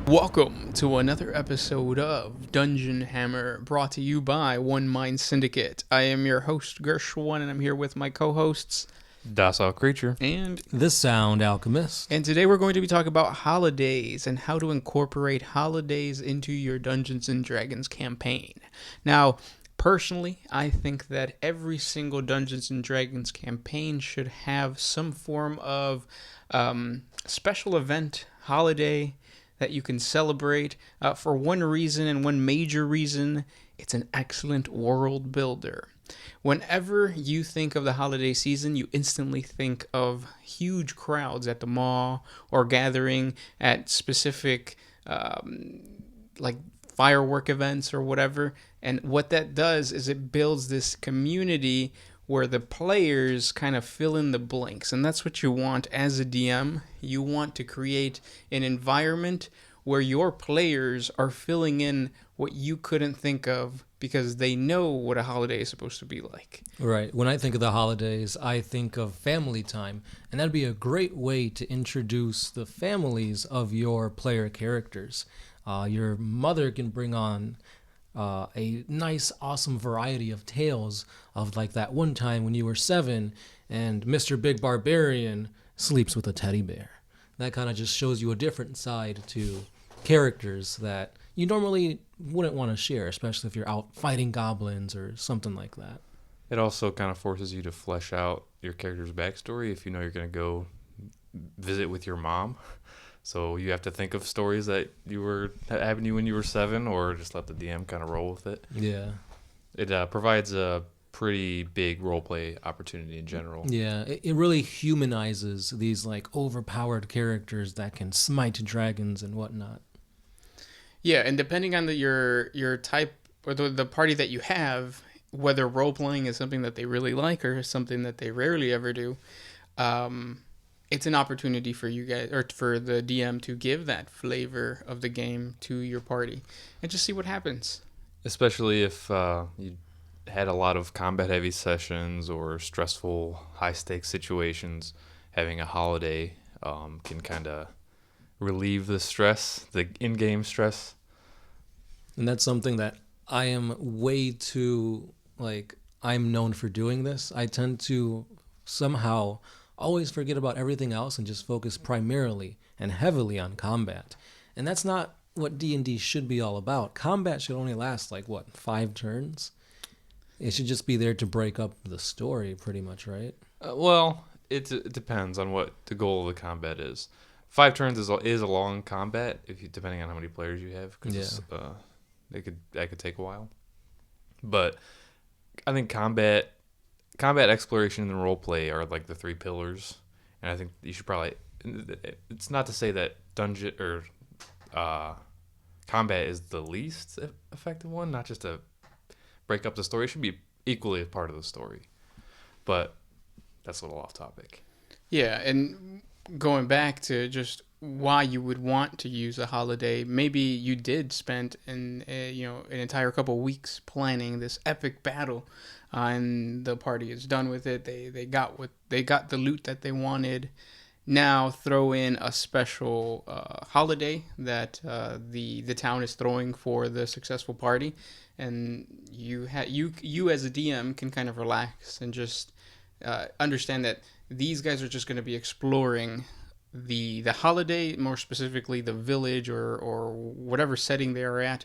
Welcome to another episode of Dungeon Hammer, brought to you by One Mind Syndicate. I am your host, Gershwin, and I'm here with my co-hosts, Docile Creature, and The Sound Alchemist. And today we're going to be talking about holidays and how to incorporate holidays into your Dungeons & Dragons campaign. Now, personally, I think that every single Dungeons & Dragons campaign should have some form of special event, holiday, that you can celebrate for one reason and one major reason. It's an excellent world builder. Whenever you think of the holiday season, you instantly think of huge crowds at the mall or gathering at specific like firework events or whatever. And what that does is it builds this community where the players kind of fill in the blanks. And that's what you want as a DM. You want to create an environment where your players are filling in what you couldn't think of because they know what a holiday is supposed to be like. Right. When I think of the holidays, I think of family time. And that'd be a great way to introduce the families of your player characters. Your mother can bring on a nice, awesome variety of tales of like that one time when you were 7 and Mr. Big Barbarian sleeps with a teddy bear. That kind of just shows you a different side to characters that you normally wouldn't want to share, especially if you're out fighting goblins or something like that. It also kind of forces you to flesh out your character's backstory if you know you're going to go visit with your mom. So you have to think of stories that happened to you when you were 7, or just let the DM kind of roll with it. Yeah. It provides a pretty big roleplay opportunity in general. Yeah, it really humanizes these like overpowered characters that can smite dragons and whatnot. Yeah, and depending on your type or the party that you have, whether role-playing is something that they really like or something that they rarely ever do, it's an opportunity for you guys, or for the DM, to give that flavor of the game to your party and just see what happens. Especially if you had a lot of combat-heavy sessions or stressful, high-stakes situations, having a holiday can kind of relieve the stress, the in-game stress. And that's something that I am way too, I'm known for doing this. I tend to somehow always forget about everything else and just focus primarily and heavily on combat. And that's not what D&D should be all about. Combat should only last 5 turns? It should just be there to break up the story pretty much, right? Well, it depends on what the goal of the combat is. 5 turns is a long combat depending on how many players you have. Cause that could take a while. But I think combat exploration and roleplay are like the 3 pillars, and I think you should probably. It's not to say that dungeon or combat is the least effective one. Not just to break up the story. It should be equally a part of the story. But that's a little off topic. Yeah, and going back to just why you would want to use a holiday, maybe you did spend an entire couple weeks planning this epic battle, and the party is done with it. They got the loot that they wanted. Now throw in a special holiday that the town is throwing for the successful party, and you as a DM can kind of relax and just understand that these guys are just going to be exploring the holiday, more specifically the village or whatever setting they are at,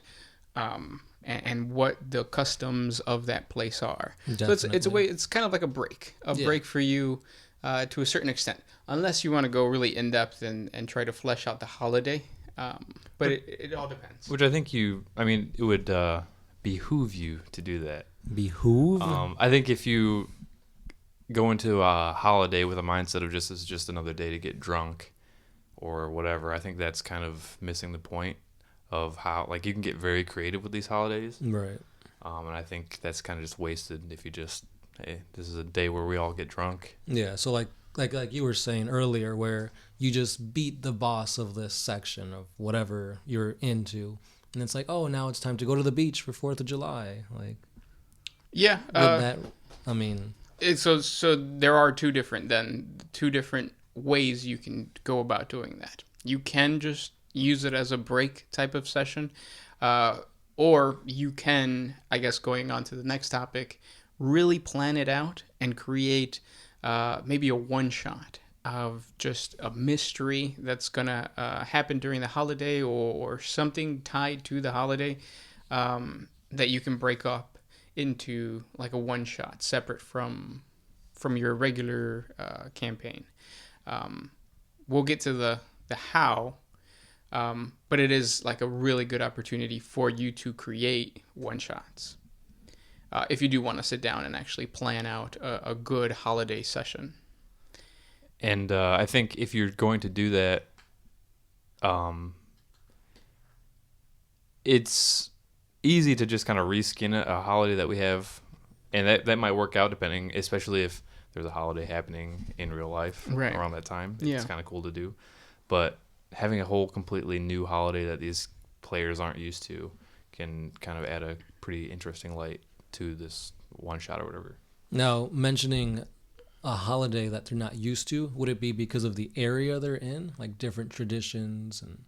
and what the customs of that place are. Definitely. So it's a way. It's kind of like a break for you to a certain extent, unless you want to go really in depth and try to flesh out the holiday. But it all depends. Which I think it would behoove you to do that. Behoove? I think if you go into a holiday with a mindset of it's just another day to get drunk or whatever, I think that's kind of missing the point of how you can get very creative with these holidays. Right. And I think that's kind of just wasted if you just, hey, this is a day where we all get drunk. Yeah, so like you were saying earlier, where you just beat the boss of this section of whatever you're into, and it's oh, now it's time to go to the beach for 4th of July. Yeah. So there are two different ways you can go about doing that. You can just use it as a break type of session. Or you can, I guess, going on to the next topic, really plan it out and create maybe a one shot of just a mystery that's gonna happen during the holiday, or something tied to the holiday, that you can break up into like a one shot separate from your regular campaign. We'll get to the how, but it is like a really good opportunity for you to create one shots. If you do want to sit down and actually plan out a good holiday session. And I think if you're going to do that, it's easy to just kind of reskin a holiday that we have, and that might work out depending, especially if there's a holiday happening in real life around that time. It's kind of cool to do. But having a whole completely new holiday that these players aren't used to can kind of add a pretty interesting light to this one shot or whatever. Now, mentioning a holiday that they're not used to, would it be because of the area they're in, like different traditions and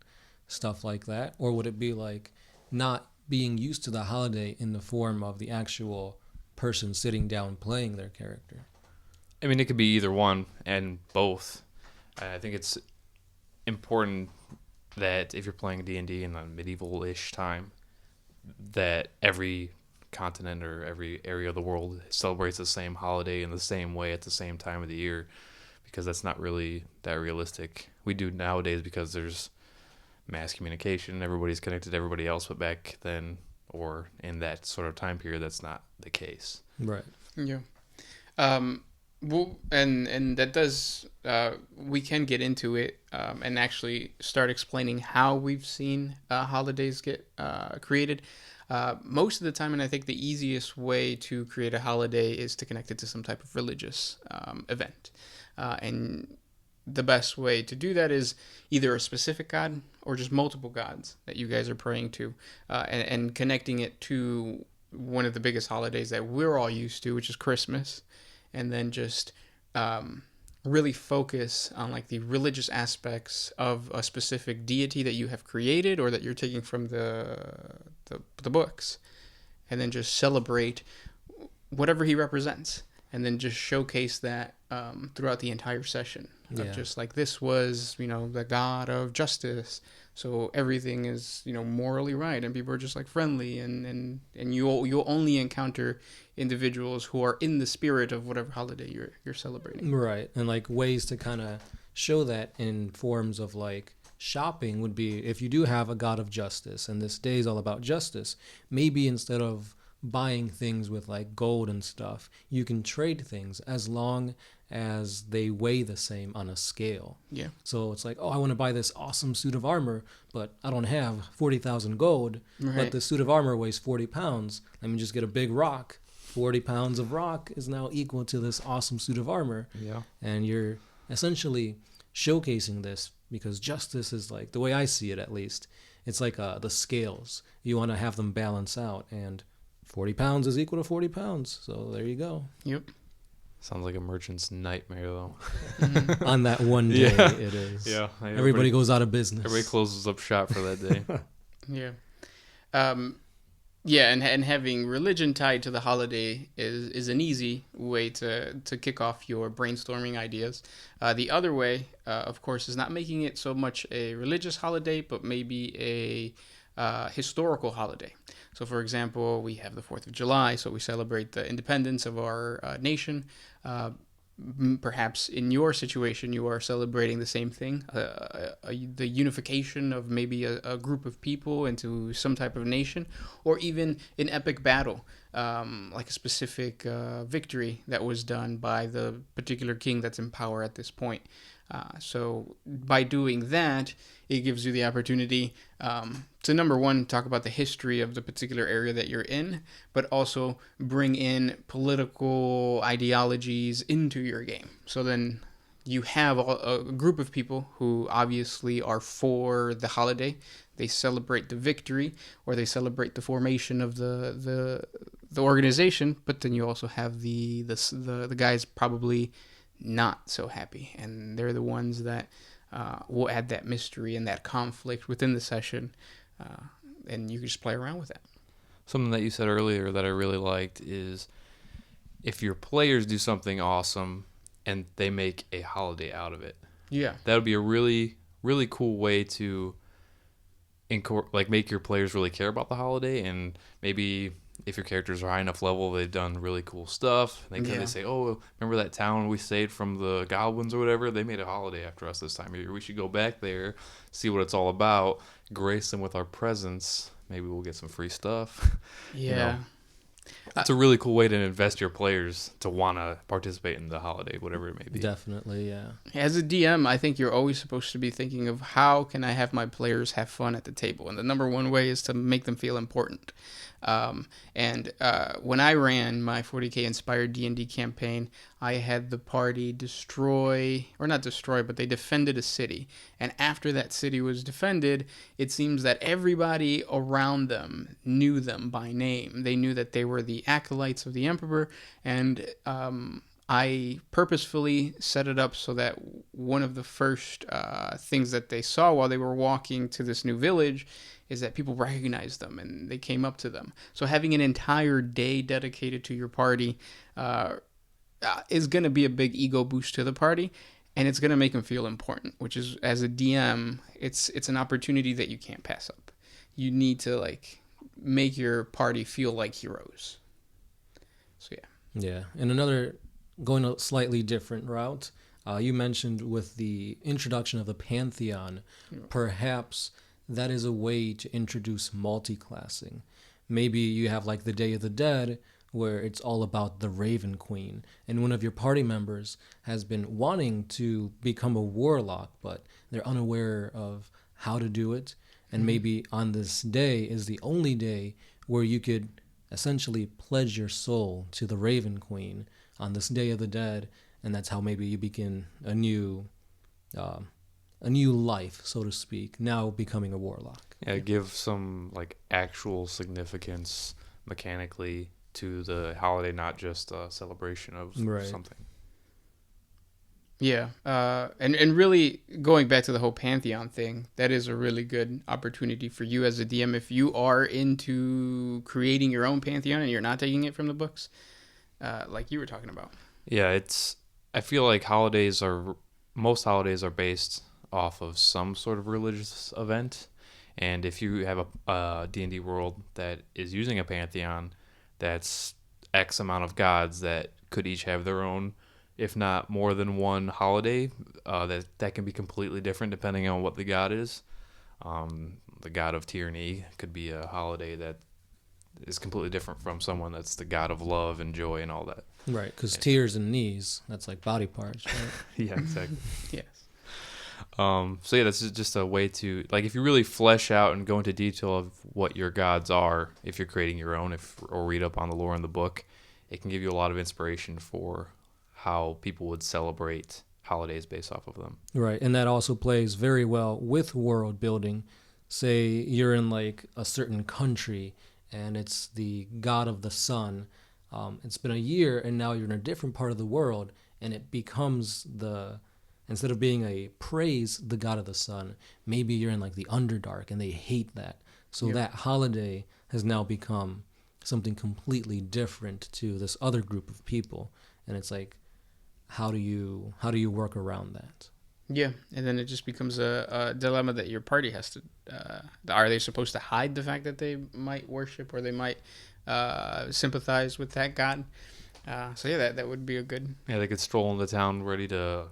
stuff like that? Or would it be like not being used to the holiday in the form of the actual person sitting down playing their character? I mean, it could be either one and both. I think it's important that if you're playing D&D in a medieval-ish time, that every continent or every area of the world celebrates the same holiday in the same way at the same time of the year, because that's not really that realistic. We do nowadays because there's mass communication, everybody's connected to everybody else, but back then or in that sort of time period, that's not the case. Right. Yeah. Well, and that does, we can get into it and actually start explaining how we've seen holidays get created. Most of the time, and I think the easiest way to create a holiday is to connect it to some type of religious event. And the best way to do that is either a specific god or just multiple gods that you guys are praying to, and connecting it to one of the biggest holidays that we're all used to, which is Christmas. And then just really focus on like the religious aspects of a specific deity that you have created or that you're taking from the books, and then just celebrate whatever he represents, and then just showcase that throughout the entire session. Of just like, this was, the god of justice, so everything is, morally right, and people are just like friendly, and you'll only encounter individuals who are in the spirit of whatever holiday you're celebrating. Right. And like ways to kind of show that in forms of like shopping would be, if you do have a god of justice and this day is all about justice, maybe instead of buying things with like gold and stuff, you can trade things as long as they weigh the same on a scale. Yeah. So it's like, oh, I want to buy this awesome suit of armor, but I don't have 40,000 gold, but the suit of armor weighs 40 pounds. Let me just get a big rock. 40 pounds of rock is now equal to this awesome suit of armor. Yeah. And you're essentially showcasing this, because justice is like, the way I see it at least, it's like the scales. You want to have them balance out, and 40 pounds is equal to 40 pounds. So there you go. Yep. Sounds like a merchant's nightmare, though. On that one day, it is. Yeah. Everybody goes out of business. Everybody closes up shop for that day. Yeah. Yeah, and having religion tied to the holiday is an easy way to kick off your brainstorming ideas. The other way, of course, is not making it so much a religious holiday, but maybe a historical holiday. So, for example, we have the 4th of July, so we celebrate the independence of our nation. Perhaps in your situation, you are celebrating the same thing, the unification of maybe a group of people into some type of nation, or even an epic battle, like a specific victory that was done by the particular king that's in power at this point. So by doing that, it gives you the opportunity to, number one, talk about the history of the particular area that you're in, but also bring in political ideologies into your game. So then you have a group of people who obviously are for the holiday. They celebrate the victory, or they celebrate the formation of the organization, but then you also have the guys probably not so happy, and they're the ones that will add that mystery and that conflict within the session, and you can just play around with that. Something that you said earlier that I really liked is if your players do something awesome and they make a holiday out of it. Yeah. That would be a really, really cool way to make your players really care about the holiday, and maybe if your characters are high enough level, they've done really cool stuff. They kind of say, "Oh, remember that town we saved from the goblins or whatever? They made a holiday after us this time. Maybe we should go back there, see what it's all about, grace them with our presence. Maybe we'll get some free stuff." Yeah. It's a really cool way to invest your players to want to participate in the holiday, whatever it may be. Definitely, yeah. As a DM, I think you're always supposed to be thinking of how can I have my players have fun at the table, and the number one way is to make them feel important. When I ran my 40K inspired D&D campaign, I had the party but they defended a city. And after that city was defended, it seems that everybody around them knew them by name. They knew that they were the acolytes of the emperor, and I purposefully set it up so that one of the first things that they saw while they were walking to this new village is that people recognized them and they came up to them. So having an entire day dedicated to your party is going to be a big ego boost to the party, and it's going to make them feel important, which is, as a DM, it's an opportunity that you can't pass up. You need to make your party feel like heroes. So yeah. Yeah, and another, going a slightly different route, you mentioned with the introduction of the Pantheon, perhaps that is a way to introduce multi-classing. Maybe you have the Day of the Dead, where it's all about the Raven Queen, and one of your party members has been wanting to become a warlock, but they're unaware of how to do it, and maybe on this day is the only day where you could essentially pledge your soul to the Raven Queen on this Day of the Dead, and that's how maybe you begin a new life, so to speak, now becoming a warlock. Yeah, give some actual significance mechanically to the holiday, not just a celebration of something. Yeah, and really going back to the whole Pantheon thing, that is a really good opportunity for you as a DM if you are into creating your own Pantheon and you're not taking it from the books, like you were talking about. Yeah, I feel like most holidays are based off of some sort of religious event, and if you have a D&D world that is using a Pantheon, that's X amount of gods that could each have their own, if not more than one holiday, that can be completely different depending on what the god is. The god of tyranny could be a holiday that is completely different from someone that's the god of love and joy and all that. Right, because tears and knees, that's like body parts, right? Yeah, exactly. Yes. So yeah, that's just a way to, if you really flesh out and go into detail of what your gods are, if you're creating your own, or read up on the lore in the book, it can give you a lot of inspiration for how people would celebrate holidays based off of them. Right, and that also plays very well with world building. Say you're in a certain country and it's the god of the sun. It's been a year and now you're in a different part of the world, and it becomes instead of being a praise the god of the sun, maybe you're in the Underdark and they hate that. So that holiday has now become something completely different to this other group of people. And it's how do you work around that? Yeah, and then it just becomes a dilemma that your party has to, are they supposed to hide the fact that they might worship or they might sympathize with that god? So yeah, that would be a good... Yeah, they could stroll into town ready to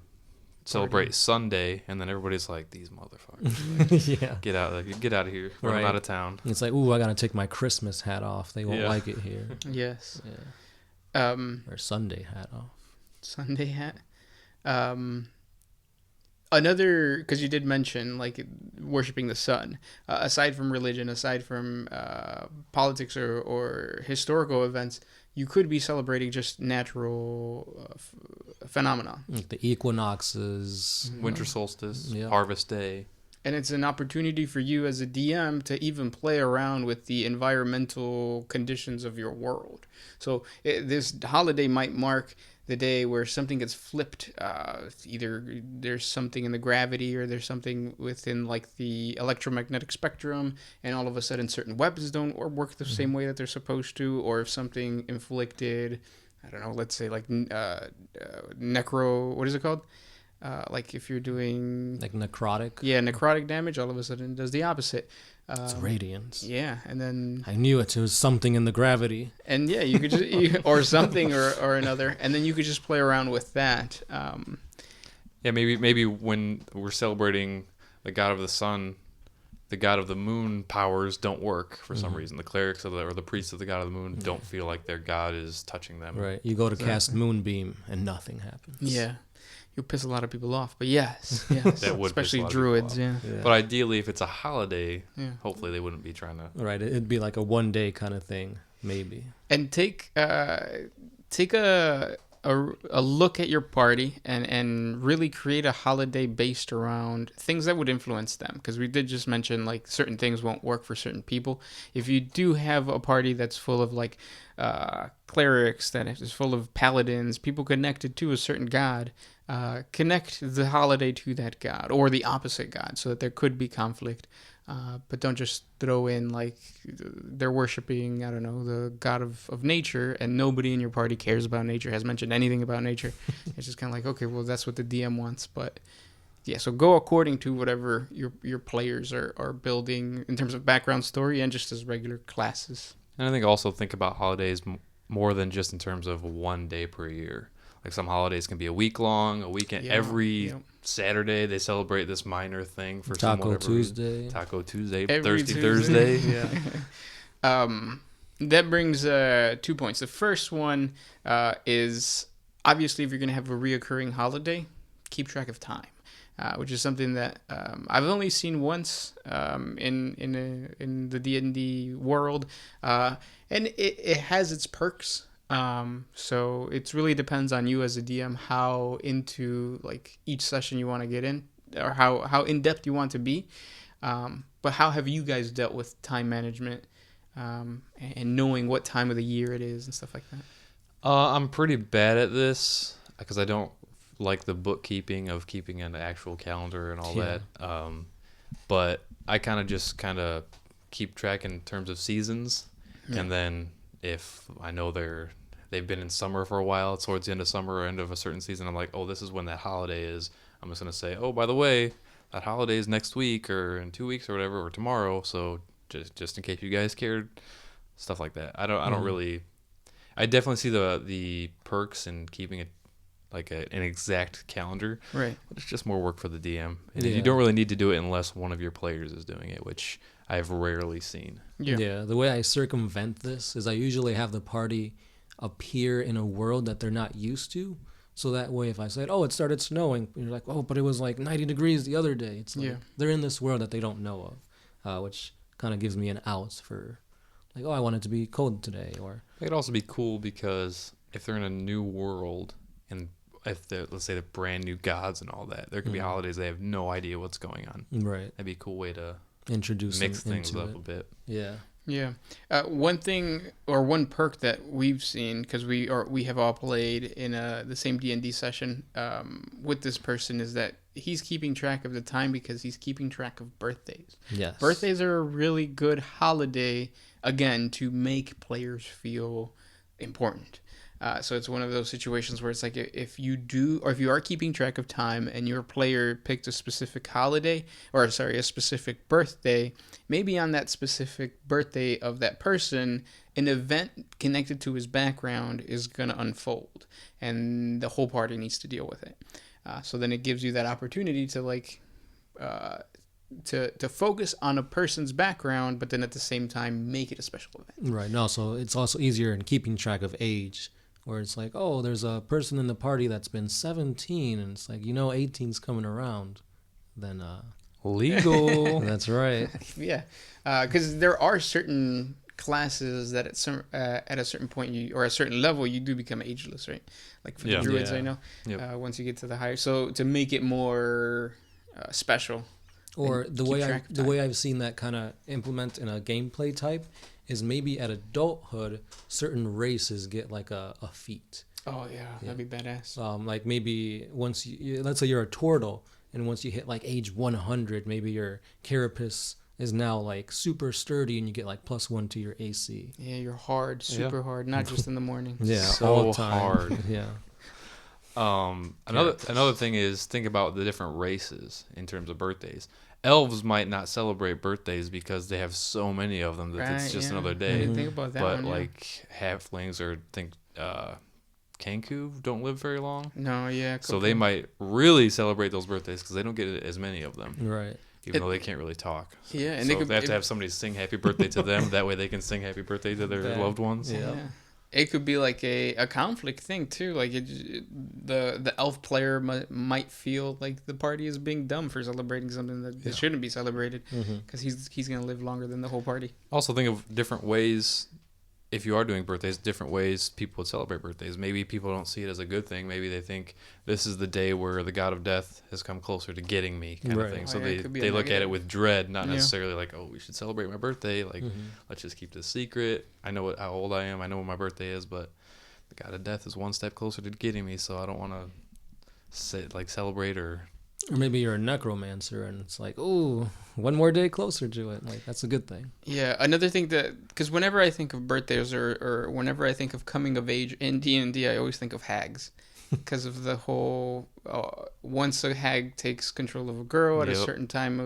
celebrate Sunday, and then everybody's like, these motherfuckers. Yeah. Get out of here. We're out of town. It's ooh, I got to take my Christmas hat off. They won't like it here. Yes. Yeah. Or Sunday hat off. Sunday hat. Another, because you did mention worshiping the sun, aside from religion, aside from politics or historical events, you could be celebrating just natural phenomena. The equinoxes, winter solstice, harvest day. And it's an opportunity for you as a DM to even play around with the environmental conditions of your world. So this holiday might mark the day where something gets flipped. Either there's something in the gravity, or there's something within like the electromagnetic spectrum, and all of a sudden certain weapons don't or work the same way that they're supposed to, or if something inflicted, I don't know, let's say like necro, what is it called? Like if you're doing Like necrotic. yeah, necrotic damage, all of a sudden it does the opposite. It's radiance. Yeah, and then I knew it. It was something in the gravity. and yeah, you could just or something or another, and then you could just play around with that. Yeah, maybe when we're celebrating the god of the sun, the god of the moon powers don't work for some reason. The clerics or the priests of the god of the moon don't feel like their god is touching them. Right. You go to cast Moonbeam and nothing happens. Yeah, you'll piss a lot of people off, but yes, That would piss a especially lot of people druids. off. Yeah. But ideally, if it's a holiday, Yeah. hopefully they wouldn't be trying to. Right. It'd be like a 1 day kind of thing, maybe. And take a look at your party and really create a holiday based around things that would influence them, because we did just mention like certain things won't work for certain people. If you do have a party that's full of like clerics, that is full of paladins, people connected to a certain god, connect the holiday to that god or the opposite god, so that there could be conflict. But don't just throw in like they're worshiping, I don't know, the god of nature, and nobody in your party cares about nature, has mentioned anything about nature. It's just kind of like, okay, well, that's what the DM wants. But yeah, so go according to whatever your players are building in terms of background story and just as regular classes. And I think also think about holidays more than just in terms of 1 day per year. Like some holidays can be a week long, a weekend. Yeah, Every yeah. Saturday they celebrate this minor thing for some Taco whatever reason. Tuesday. Taco Tuesday, Every Thirsty Tuesday. Thursday. Yeah. That brings 2 points. The first one is obviously if you're going to have a reoccurring holiday, keep track of time, which is something that I've only seen once in the D&D world, and it has its perks. So it really depends on you as a DM how into like each session you want to get in, or how in depth you want to be. But how have you guys dealt with time management and knowing what time of the year it is and stuff like that? I'm pretty bad at this because I don't like the bookkeeping of keeping an actual calendar and all that. But I kind of keep track in terms of seasons, and then if I know they've been in summer for a while, towards the end of summer or end of a certain season, I'm like, oh, this is when that holiday is. I'm just gonna say, oh, by the way, that holiday is next week or in 2 weeks or whatever, or tomorrow. So just in case you guys cared, stuff like that. I don't really. I definitely see the perks in keeping it like an exact calendar, Right? but it's just more work for the DM, and you don't really need to do it unless one of your players is doing it, which I've rarely seen. Yeah. The way I circumvent this is I usually have the party appear in a world that they're not used to. So that way, if I said, oh, it started snowing, you're like, oh, but it was like 90 degrees the other day. It's like they're in this world that they don't know of, which kind of gives me an out for like, oh, I want it to be cold today. Or It could also be cool because if they're in a new world and if they're, let's say, they're brand new gods and all that, there could be holidays they have no idea what's going on. Right. That'd be a cool way to Introduce mix them things into up it. a bit. Yeah. Yeah. One thing or one perk that we've seen, because we have all played in the same D&D session with this person, is that he's keeping track of the time because he's keeping track of birthdays. Yes. Birthdays are a really good holiday, again, to make players feel important. So it's one of those situations where it's like if you are keeping track of time and your player picked a specific holiday, or sorry, a specific birthday, maybe on that specific birthday of that person, an event connected to his background is going to unfold, and the whole party needs to deal with it. So then it gives you that opportunity to like to focus on a person's background, but then at the same time make it a special event. Right. No, so it's also easier in keeping track of age, where it's like, oh, there's a person in the party that's been 17, and it's like, 18's coming around. Then Legal. that's right. Yeah, because there are certain classes that at a certain point or a certain level you do become ageless, right? Like for the druids, I know. Yep. Once you get to the higher, so to make it more special. Or and the keep way track of the time. way I've seen that kind of implement in a gameplay type is maybe at adulthood, certain races get like a feat. Oh yeah, that'd be badass. Like maybe once let's say you're a turtle, and once you hit like age 100, maybe your carapace is now like super sturdy, and you get like +1 to your AC. Yeah, you're hard, super hard, not just in the morning. Yeah, So all the time. hard. Yeah. Another thing is think about the different races in terms of birthdays. Elves might not celebrate birthdays because they have so many of them that it's just another I day. didn't think about that But one. like halflings or Kenku don't live very long, No, yeah. so they might really celebrate those birthdays because they don't get as many of them. Right. Even though they can't really talk. Yeah, and So they have to have somebody sing happy birthday to them. That way they can sing happy birthday to their loved ones. Yeah. It could be like a conflict thing too. Like the elf player might feel like the party is being dumb for celebrating something that shouldn't be celebrated because he's gonna live longer than the whole party. Also think of different ways, if you are doing birthdays, different ways people would celebrate birthdays. Maybe people don't see it as a good thing. Maybe they think this is the day where the god of death has come closer to getting me, kind of thing. So they look at it with dread, not necessarily like, oh, we should celebrate my birthday. Like, let's just keep this secret. I know how old I am. I know what my birthday is, but the god of death is one step closer to getting me. So I don't want to celebrate or maybe you're a necromancer, and it's like, oh, one more day closer to it. Like, that's a good thing. Yeah, another thing because whenever I think of birthdays or whenever I think of coming of age in D&D, I always think of hags because of the whole once a hag takes control of a girl at a certain time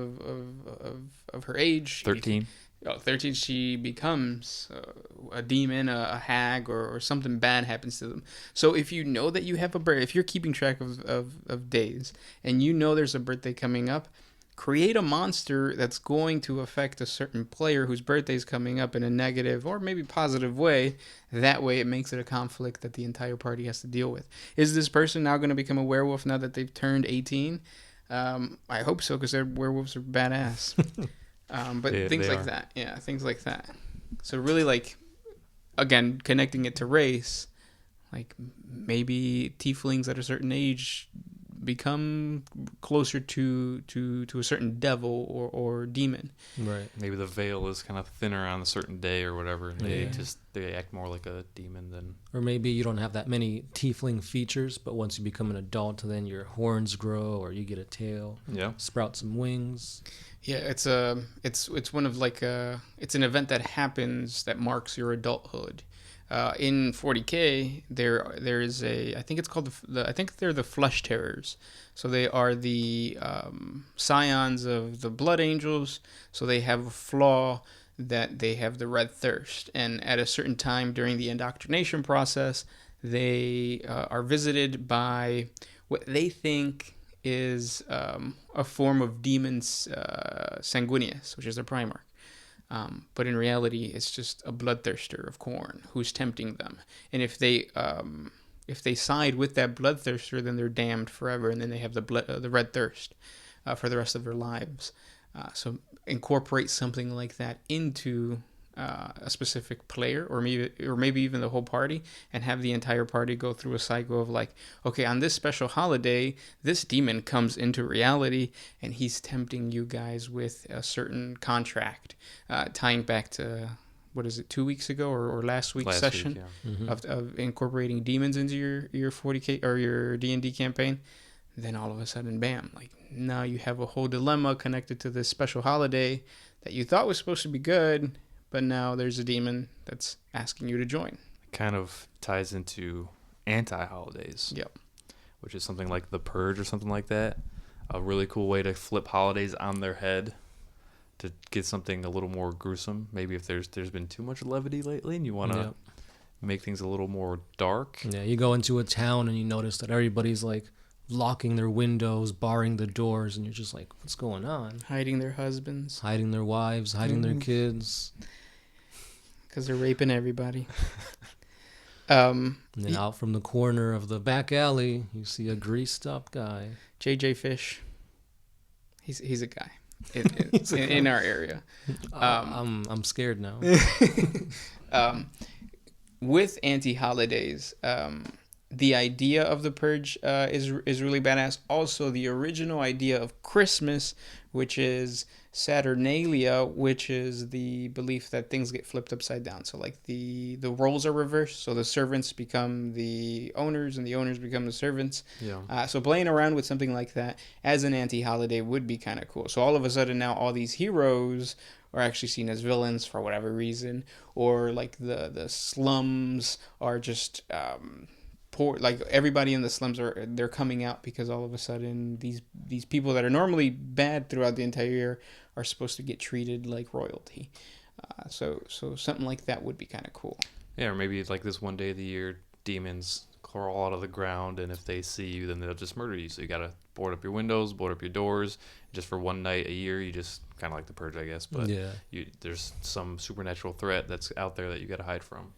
of her age, 13. 13, she becomes a demon, a hag, or something bad happens to them. So if you know that you have a birthday, if you're keeping track of days and you know there's a birthday coming up, create a monster that's going to affect a certain player whose birthday is coming up in a negative or maybe positive way. That way it makes it a conflict that the entire party has to deal with. Is this person now going to become a werewolf now that they've turned 18? I hope so, because their werewolves are badass. But things like that. Yeah, things like that. So really, like, again, connecting it to race, like maybe tieflings at a certain age become closer to a certain devil or demon. Right. Maybe the veil is kind of thinner on a certain day or whatever, and they act more like a demon than. Or maybe you don't have that many tiefling features, but once you become an adult, then your horns grow, or you get a tail. Yeah. Sprout some wings. Yeah, it's one of it's an event that happens that marks your adulthood. In 40K, there is I think it's called I think they're the Flesh Terrors. So they are the scions of the Blood Angels. So they have a flaw that they have the red thirst, and at a certain time during the indoctrination process, they are visited by what they think is a form of demons sanguineous, which is their Primarch. But in reality, it's just a bloodthirster of Khorne who's tempting them. And if they side with that bloodthirster, then they're damned forever, and then they have the red thirst for the rest of their lives. So incorporate something like that into a specific player, or maybe even the whole party, and have the entire party go through a cycle of like, okay, on this special holiday, this demon comes into reality, and he's tempting you guys with a certain contract, tying back to, what is it, 2 weeks ago or last week's session of incorporating demons into your 40K or your D&D campaign. Then all of a sudden, bam, like now you have a whole dilemma connected to this special holiday that you thought was supposed to be good, but now there's a demon that's asking you to join. It kind of ties into anti-holidays. Yep. Which is something like the Purge or something like that. A really cool way to flip holidays on their head to get something a little more gruesome. Maybe if there's been too much levity lately and you want to make things a little more dark. Yeah, you go into a town and you notice that everybody's like locking their windows, barring the doors, and you're just like, what's going on? Hiding their husbands. Hiding their wives, hiding their kids. Because they're raping everybody. And then out from the corner of the back alley, you see a greased up guy. JJ Fish. He's a guy in our area. I'm scared now. With anti-holidays, the idea of the Purge is really badass. Also, the original idea of Christmas, which is Saturnalia, which is the belief that things get flipped upside down. So like the roles are reversed. So the servants become the owners, and the owners become the servants. Yeah. So playing around with something like that as an anti-holiday would be kind of cool. So all of a sudden now all these heroes are actually seen as villains for whatever reason, or like the slums are just poor. Like everybody in the slums they're coming out because all of a sudden these people that are normally bad throughout the entire year are supposed to get treated like royalty. So something like that would be kind of cool. Yeah, or maybe like this one day of the year, demons crawl out of the ground, and if they see you, then they'll just murder you. So you gotta board up your windows, board up your doors. Just for one night a year, you just kind of like the Purge, I guess. But there's some supernatural threat that's out there that you gotta hide from.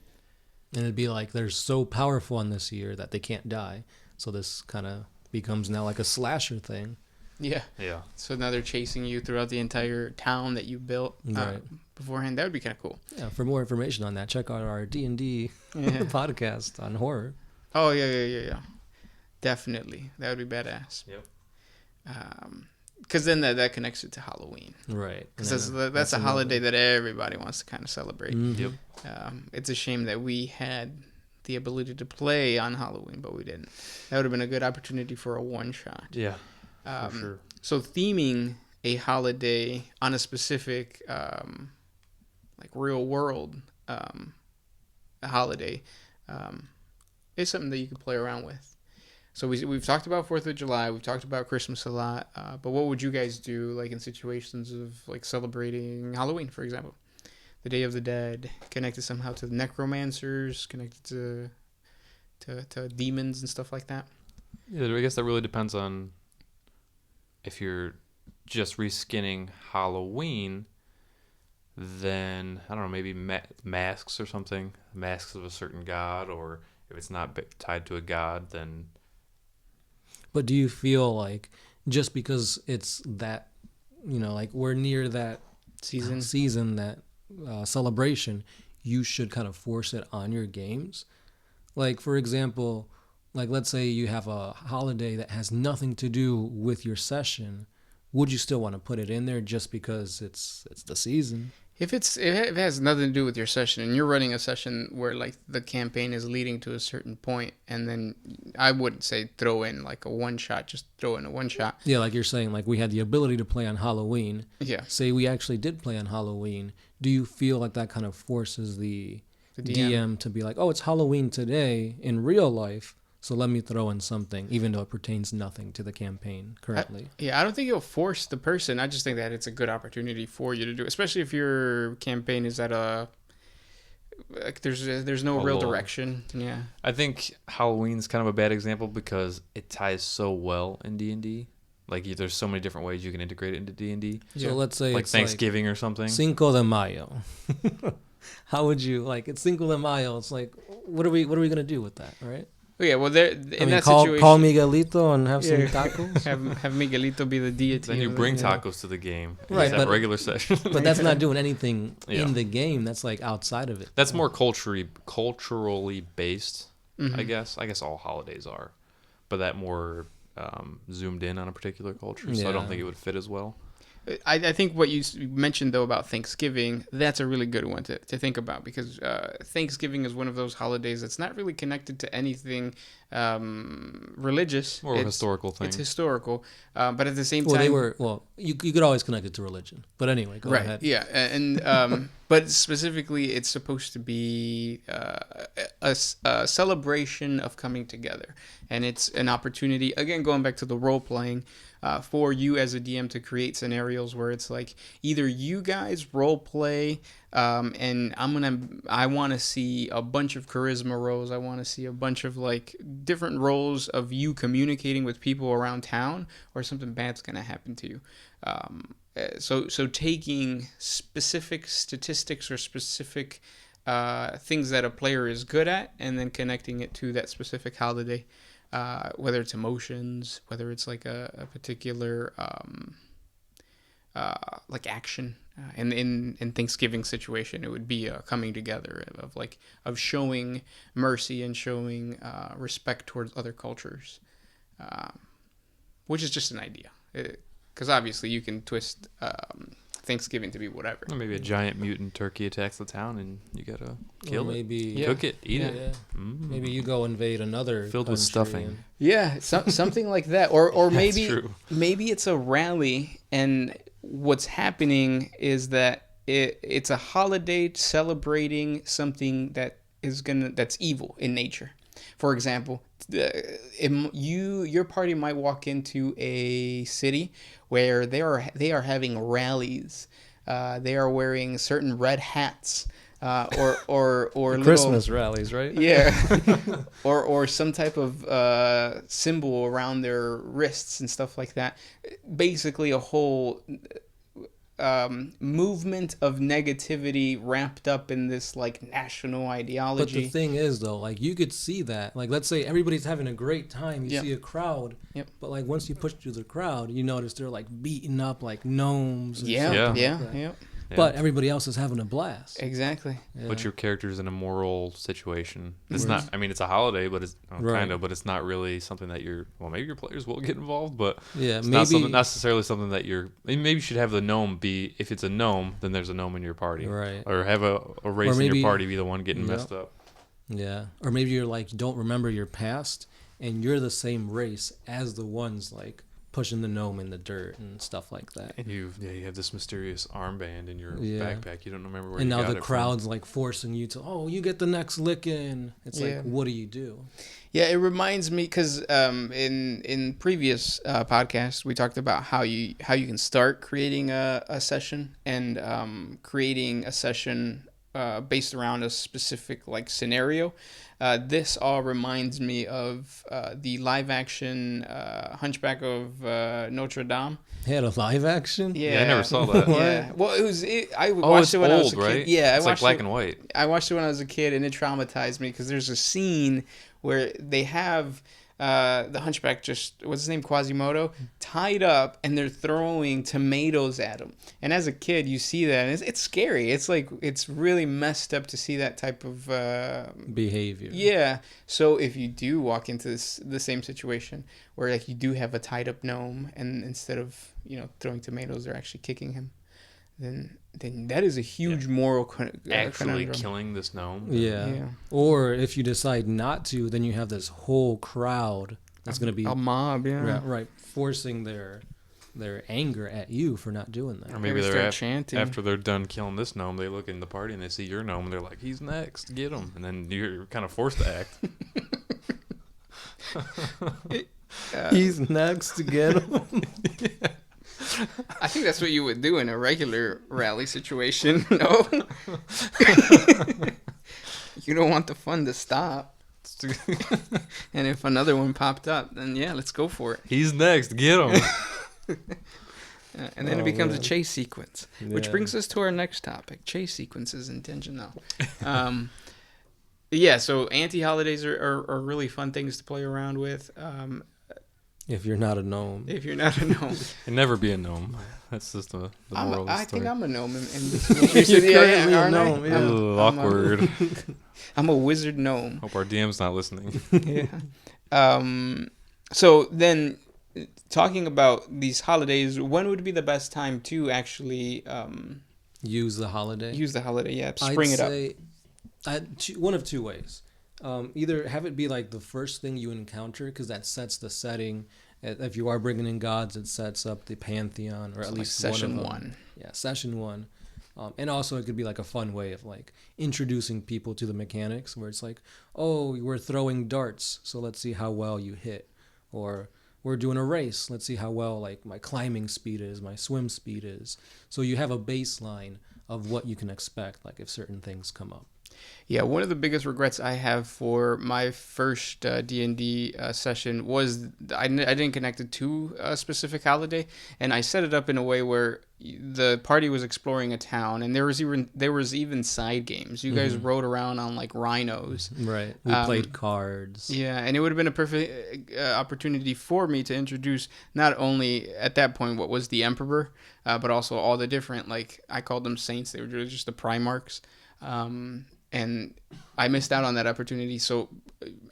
And it'd be like they're so powerful in this year that they can't die. So this kind of becomes now like a slasher thing. Yeah. Yeah. So now they're chasing you throughout the entire town that you built beforehand. That would be kind of cool. Yeah. For more information on that, check out our D&D podcast on horror. Oh yeah. Definitely, that would be badass. Yep. Because then that connects it to Halloween. Right. Because that's a holiday that everybody wants to kind of celebrate. Mm-hmm. Yep. It's a shame that we had the ability to play on Halloween, but we didn't. That would have been a good opportunity for a one-shot. Yeah, for sure. So theming a holiday on a specific, like real-world holiday is something that you can play around with. So we've talked about 4th of July, we've talked about Christmas a lot, but what would you guys do like in situations of like celebrating Halloween, for example? The Day of the Dead, connected somehow to the necromancers, connected to demons and stuff like that? Yeah, I guess that really depends on if you're just reskinning Halloween, then, I don't know, maybe masks or something, masks of a certain god, or if it's not tied to a god, then... But do you feel like just because it's that, like we're near that season, that celebration, you should kind of force it on your games? Like, for example, like let's say you have a holiday that has nothing to do with your session. Would you still want to put it in there just because it's the season? If it has nothing to do with your session and you're running a session where like the campaign is leading to a certain point, and then I wouldn't say throw in like a one shot, just throw in a one shot. Yeah, like you're saying, like we had the ability to play on Halloween. Yeah. Say we actually did play on Halloween. Do you feel like that kind of forces the DM to be like, oh, it's Halloween today in real life, so let me throw in something, even though it pertains nothing to the campaign currently? I don't think it'll force the person. I just think that it's a good opportunity for you to do, especially if your campaign is at there's no real direction. Yeah. I think Halloween's kind of a bad example because it ties so well in D&D. Like, there's so many different ways you can integrate it into D&D. So let's say like it's Thanksgiving or something. Cinco de Mayo. How would you it's Cinco de Mayo? It's like, what are we gonna do with that, right? Yeah, well, situation, call Miguelito and have some tacos. have Miguelito be the deity. Then you bring tacos to the game. Right, but regular session. But that's not doing anything in the game. That's like outside of it. That's more culturally based, I guess. I guess all holidays are, but that more zoomed in on a particular culture. So I don't think it would fit as well. I think what you mentioned, though, about Thanksgiving, that's a really good one to think about, because Thanksgiving is one of those holidays that's not really connected to anything religious. More of a historical thing. It's historical. But at the same time... you could always connect it to religion. But anyway, go ahead. Yeah, and but specifically, it's supposed to be a celebration of coming together. And it's an opportunity, again, going back to the role-playing, for you as a DM to create scenarios where it's like either you guys role play, and I want to see a bunch of charisma rolls. I want to see a bunch of like different roles of you communicating with people around town, or something bad's gonna happen to you. So taking specific statistics or specific things that a player is good at, and then connecting it to that specific holiday. Whether it's emotions, whether it's like a particular like action, in Thanksgiving situation, it would be a coming together of showing mercy and showing respect towards other cultures, which is just an idea. Because obviously you can twist Thanksgiving to be whatever. Or maybe a giant mutant turkey attacks the town and you gotta kill maybe, it, cook it, eat it. Yeah. Maybe you go invade another Filled with country stuffing. Yeah, something like that, or maybe true. maybe it's a rally, and what's happening is that it's a holiday celebrating something that's evil in nature. For example, your party might walk into a city where they are having rallies. They are wearing certain red hats. Or Christmas rallies, right? Yeah, or some type of symbol around their wrists and stuff like that. Basically, a whole movement of negativity wrapped up in this like national ideology. But the thing is, though, like you could see that. Like, let's say everybody's having a great time. You see a crowd. Yep. But like once you push through the crowd, you notice they're like beating up like gnomes. Or Yeah, something yeah, like that. yeah. But everybody else is having a blast. Exactly. Yeah. But your character's in a moral situation. It's Mhm. not. I mean, it's a holiday, but it's Right. kind of. But it's not really something that you're. Well, maybe your players will get involved, but Yeah, it's maybe not necessarily something that you're. Maybe you should have the gnome be. If it's a gnome, then there's a gnome in your party, right. or have a race in maybe- your party be the one getting Yep. messed up. Yeah, or maybe you're like you don't remember your past, and you're the same race as the ones like pushing the gnome in the dirt and stuff like that. And you have this mysterious armband in your Yeah. backpack. You don't remember where And you now got the it crowd's like forcing you to, oh, you get the next licking. It's Yeah. like, what do you do? Yeah, it reminds me because in previous podcasts we talked about how you can start creating a session and creating a session based around a specific like scenario. This all reminds me of the live action Hunchback of Notre Dame. They had a live action? Yeah, I never saw that. Yeah, well, I Oh, watched it's it when I was old, a kid. right? Yeah, It's I like watched black it. and white. I watched it when I was a kid, and it traumatized me because there's a scene where they have the Hunchback, just what's his name, Quasimodo, tied up, and they're throwing tomatoes at him. And as a kid, you see that, and it's scary. It's like it's really messed up to see that type of Behavior. yeah. So if you do walk into the same situation where like you do have a tied up gnome, and instead of throwing tomatoes, they're actually kicking him, then that is a huge moral Actually conundrum. killing this gnome. Yeah. Or if you decide not to, then you have this whole crowd that's going to be a mob, right, forcing their anger at you for not doing that. Or maybe They they're start chanting. after they're done killing this gnome, they look in the party and they see your gnome and they're like, "He's next, get him!" And then you're kind of forced to act. He's next to get him. I think that's what you would do in a regular rally situation. No, you don't want the fun to stop. And if another one popped up, then yeah, let's go for it. He's next, get him. And then it becomes a man. chase sequence, which Yeah. brings us to our next topic: chase sequences in Dungeon. No. Yeah, so anti-holidays are really fun things to play around with. If you're not a gnome. If you're not a gnome, And never be a gnome. That's just the moral of the I story. think I'm a gnome in this most recent. You're currently a aren't I? gnome, yeah. Ugh, awkward. I'm a wizard gnome. Hope our DM's not listening. Yeah. So then, talking about these holidays, when would be the best time to actually Use the holiday. use the holiday? Yeah, spring it up. One of two ways. Either have it be like the first thing you encounter, because that sets the setting. If you are bringing in gods, it sets up the pantheon, or at So, like, least session one of them. one. Yeah, session one. And also it could be like a fun way of like introducing people to the mechanics, where it's like, oh, we're throwing darts, so let's see how well you hit. Or we're doing a race, let's see how well like my climbing speed is, my swim speed is. So you have a baseline of what you can expect, like if certain things come up. Yeah, one of the biggest regrets I have for my first D&D session was I didn't connect it to a specific holiday, and I set it up in a way where the party was exploring a town, and there was even side games. You guys rode around on like rhinos. Right. We played cards. Yeah, and it would have been a perfect opportunity for me to introduce not only at that point what was the Emperor, but also all the different, like I called them saints. They were just the Primarchs. And I missed out on that opportunity. So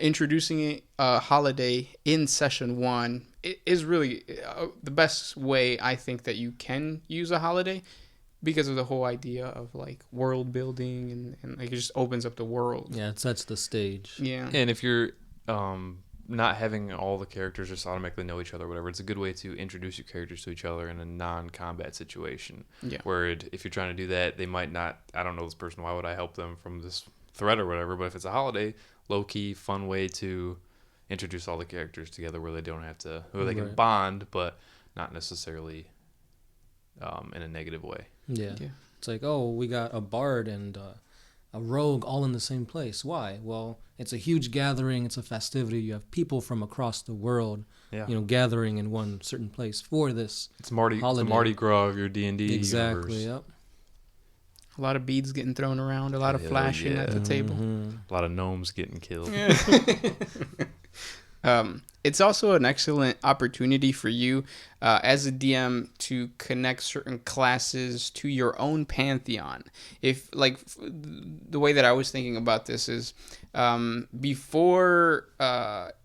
introducing a holiday in session 1 is really the best way I think that you can use a holiday, because of the whole idea of like world building and like it just opens up the world. Yeah, it sets the stage. Yeah. And if you're not having all the characters just automatically know each other or whatever, it's a good way to introduce your characters to each other in a non-combat situation. Yeah. Where if you're trying to do that, they might not, I don't know this person, why would I help them from this threat or whatever, but if it's a holiday, low-key, fun way to introduce all the characters together where they don't have to, where they can bond, but not necessarily in a negative way. Yeah. It's like, oh, we got a bard and a rogue all in the same place. Why? Well, it's a huge gathering. It's a festivity. You have people from across the world, gathering in one certain place for this. It's Mardi Gras of your D&D Exactly. universe. Yep. A lot of beads getting thrown around, a lot of flashing at the table. A lot of gnomes getting killed. It's also an excellent opportunity for you as a DM to connect certain classes to your own pantheon. If like the way that I was thinking about this is before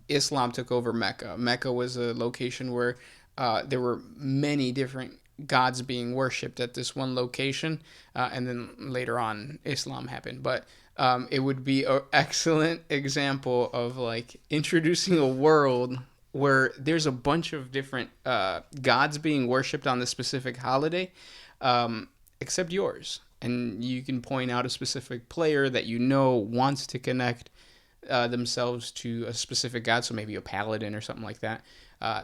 Islam took over Mecca. Mecca was a location where there were many different gods being worshipped at this one location, and then later on Islam happened. But it would be an excellent example of like introducing a world where there's a bunch of different gods being worshipped on this specific holiday, except yours. And you can point out a specific player that you know wants to connect themselves to a specific god, so maybe a paladin or something like that.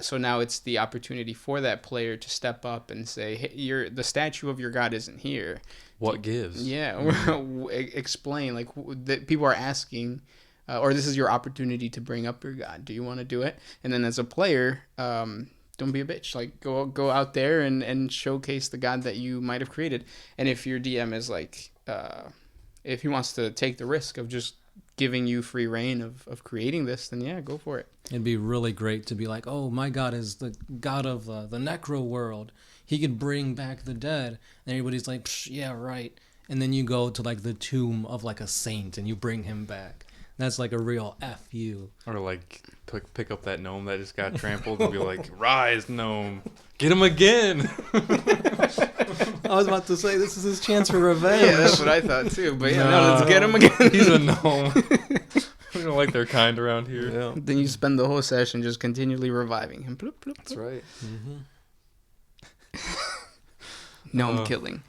So now it's the opportunity for that player to step up and say, hey, the statue of your god isn't here. What gives? Yeah, explain. Like people are asking, or this is your opportunity to bring up your god. Do you want to do it? And then as a player, don't be a bitch. Like go out there and showcase the god that you might have created. And if your DM is like, if he wants to take the risk of just giving you free reign of creating this, then yeah, go for it. It'd be really great to be like, oh, my god is the god of the necro world. He could bring back the dead. And everybody's like, psh, yeah, right. And then you go to like the tomb of like a saint and you bring him back. That's like a real F you. Or like pick up that gnome that just got trampled and be like, rise, gnome. Get him again. I was about to say, this is his chance for revenge. Yeah, that's what I thought too. But yeah, no, let's get him again. He's a gnome. We don't like their kind around here. Yeah. Then you spend the whole session just continually reviving him. Bloop, bloop, bloop. That's right. Gnome killing.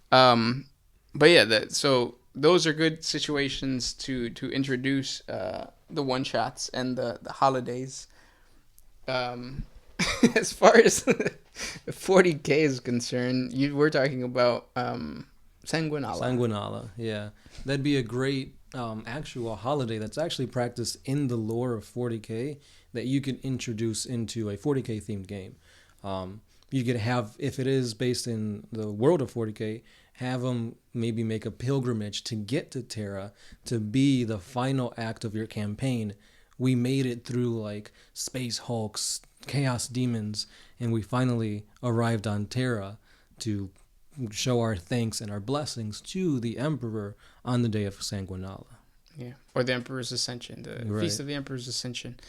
But yeah, so those are good situations to introduce the one shots and the holidays. As far as 40K is concerned, we're talking about Sanguinala. Sanguinala, yeah. That'd be a great actual holiday that's actually practiced in the lore of 40K that you could introduce into a 40K themed game. You could have, if it is based in the world of 40K, have them maybe make a pilgrimage to get to Terra to be the final act of your campaign. We made it through like Space Hulks, Chaos Demons, and we finally arrived on Terra to show our thanks and our blessings to the Emperor on the day of Sanguinala. Yeah, or the Emperor's Ascension, the Feast of the Emperor's Ascension.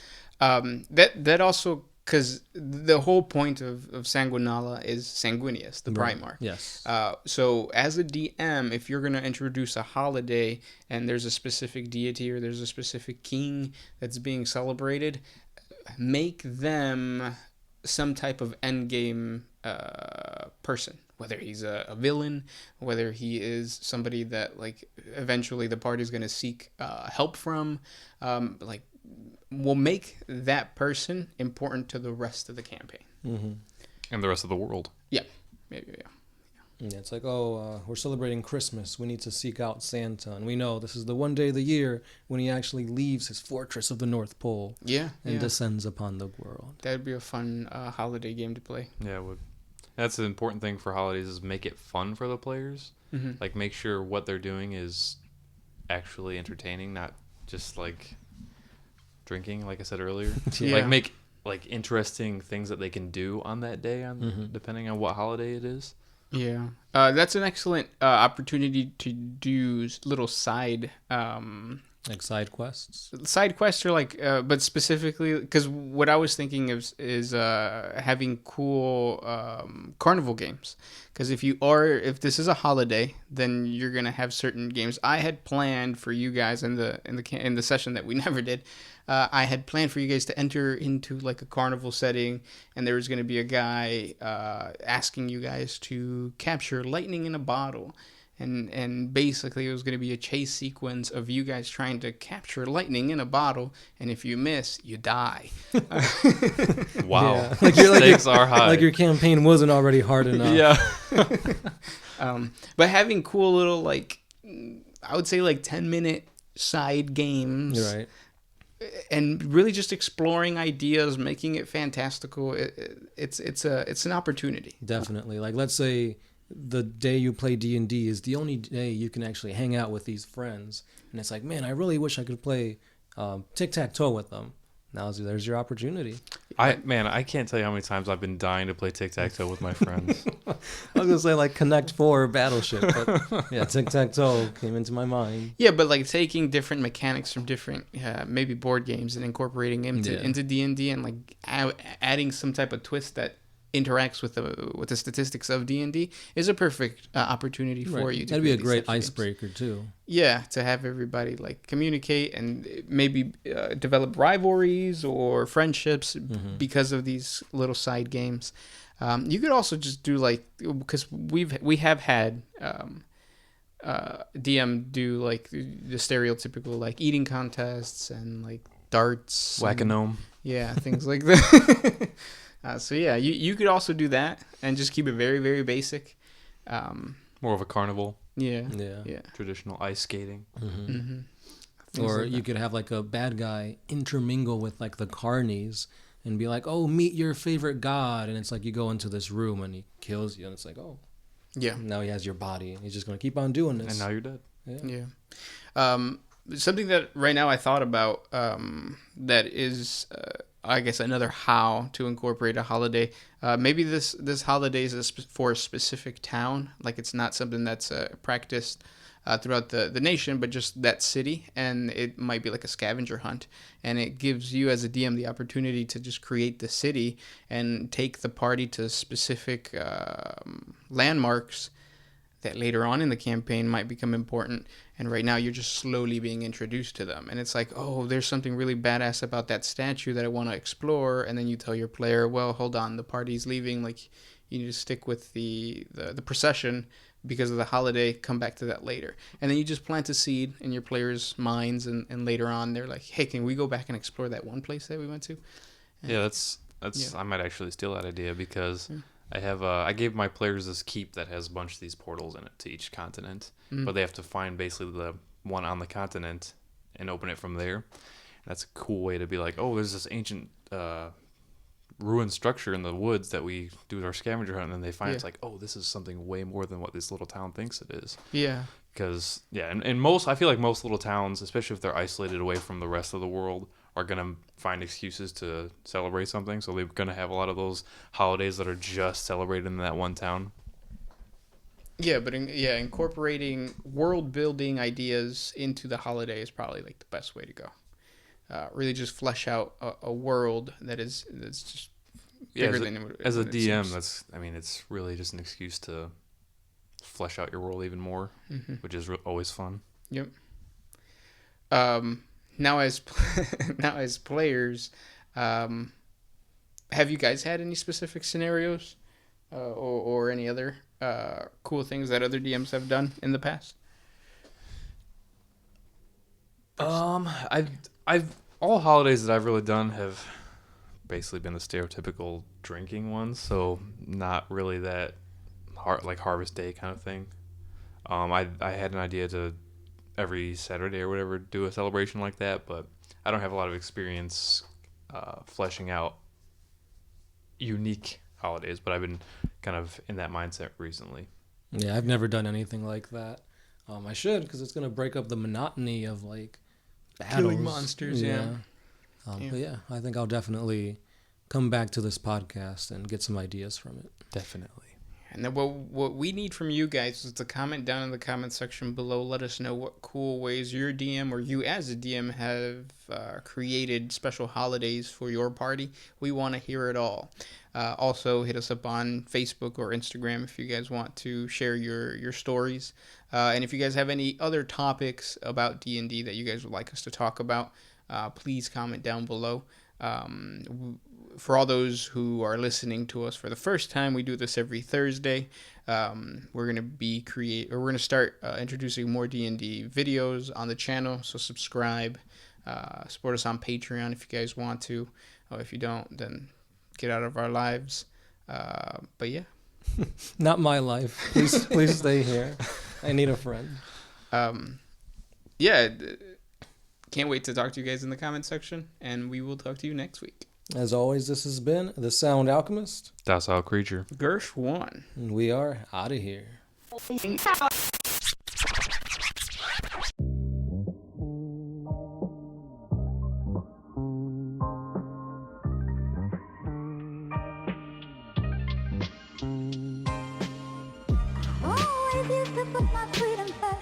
That also, because the whole point of Sanguinala is Sanguinius, the Primarch. Yes. So as a DM, if you're going to introduce a holiday and there's a specific deity or there's a specific king that's being celebrated, make them some type of endgame person. Whether he's a villain, whether he is somebody that like eventually the party's going to seek help from, like will make that person important to the rest of the campaign. Mm-hmm. And the rest of the world. Yeah. Yeah, it's like, we're celebrating Christmas. We need to seek out Santa, and we know this is the one day of the year when he actually leaves his fortress of the North Pole and descends upon the world. That would be a fun holiday game to play. Yeah, it would. That's the important thing for holidays is make it fun for the players. Mm-hmm. Like make sure what they're doing is actually entertaining, not just like drinking, like I said earlier. Yeah. Like make like interesting things that they can do on that day, depending on what holiday it is. Yeah, that's an excellent opportunity to do little side Like side quests. Side quests are like, but specifically, because what I was thinking is having cool carnival games. Because if this is a holiday, then you're gonna have certain games. I had planned for you guys in the session that we never did. I had planned for you guys to enter into like a carnival setting, and there was gonna be a guy asking you guys to capture lightning in a bottle. And basically it was going to be a chase sequence of you guys trying to capture lightning in a bottle, and if you miss, you die. Wow. Yeah. Stakes are high. Like your campaign wasn't already hard enough. Yeah. But having cool little, like, I would say like 10-minute side games. You're right. And really just exploring ideas, making it fantastical. It's an opportunity. Definitely. Like, let's say the day you play D&D is the only day you can actually hang out with these friends, and it's like, man, I really wish I could play tic-tac-toe with them. There's your opportunity. I can't tell you how many times I've been dying to play tic-tac-toe with my friends. I was gonna say like Connect 4 Battleship, but yeah, tic-tac-toe came into my mind. Yeah, but like taking different mechanics from different maybe board games and incorporating them into D&D, and like adding some type of twist that interacts with the statistics of D&D is a perfect opportunity for you. That'd be a great icebreaker too. Yeah, to have everybody like communicate and maybe develop rivalries or friendships because of these little side games. You could also just do like, because we have had DM do like the stereotypical like eating contests and like darts, Whack-a-gnome. Yeah, things like that. So yeah, you could also do that and just keep it very, very basic. More of a carnival. Yeah. Traditional ice skating. Or like you could have like a bad guy intermingle with like the carnies and be like, oh, meet your favorite god. And it's like you go into this room and he kills you. And it's like, oh. Yeah. Now he has your body. He's just going to keep on doing this. And now you're dead. Yeah. Something that right now I thought about that is, I guess, another how to incorporate a holiday. Maybe this holiday is for a specific town. Like it's not something that's practiced throughout the nation, but just that city. And it might be like a scavenger hunt. And it gives you as a DM the opportunity to just create the city and take the party to specific landmarks that later on in the campaign might become important, and right now you're just slowly being introduced to them. And it's like, oh, there's something really badass about that statue that I want to explore, and then you tell your player, well, hold on, the party's leaving, like, you need to stick with the procession because of the holiday, come back to that later. And then you just plant a seed in your players' minds, and later on they're like, hey, can we go back and explore that one place that we went to? Yeah, that's I might actually steal that idea because I gave my players this keep that has a bunch of these portals in it to each continent, but they have to find basically the one on the continent and open it from there. And that's a cool way to be like, oh, there's this ancient ruined structure in the woods that we do our scavenger hunt, and then they find it's like, oh, this is something way more than what this little town thinks it is. Yeah. Because I feel like most little towns, especially if they're isolated away from the rest of the world, are gonna find excuses to celebrate something. So they're gonna have a lot of those holidays that are just celebrated in that one town. Yeah, but incorporating world building ideas into the holiday is probably like the best way to go. Really, just flesh out a world that's just bigger than as a DM. Seems. It's really just an excuse to flesh out your world even more, which is always fun. Yep. Now as players, have you guys had any specific scenarios or any other cool things that other DMs have done in the past? I've all holidays that I've really done have basically been the stereotypical drinking ones, so not really that like Harvest Day kind of thing. I had an idea to every Saturday or whatever do a celebration like that, but I don't have a lot of experience fleshing out unique holidays. But I've been kind of in that mindset recently. Yeah, I've never done anything like that. I should, because it's gonna break up the monotony of like battles. Killing monsters. Yeah. But yeah, I think I'll definitely come back to this podcast and get some ideas from it. Definitely. And then what we need from you guys is to comment down in the comment section below. Let us know what cool ways your DM or you as a DM have created special holidays for your party. We want to hear it all. Also, hit us up on Facebook or Instagram if you guys want to share your stories. And if you guys have any other topics about D&D that you guys would like us to talk about, please comment down below. For all those who are listening to us for the first time, we do this every Thursday. We're gonna start introducing more D&D videos on the channel. So subscribe, support us on Patreon if you guys want to. If you don't, then get out of our lives. But yeah, Not my life. Please stay here. I need a friend. Yeah. Can't wait to talk to you guys in the comment section, and we will talk to you next week. As always, this has been The Sound Alchemist. Docile Creature. Gersh 1. And we are out of here. Always used to put my freedom first.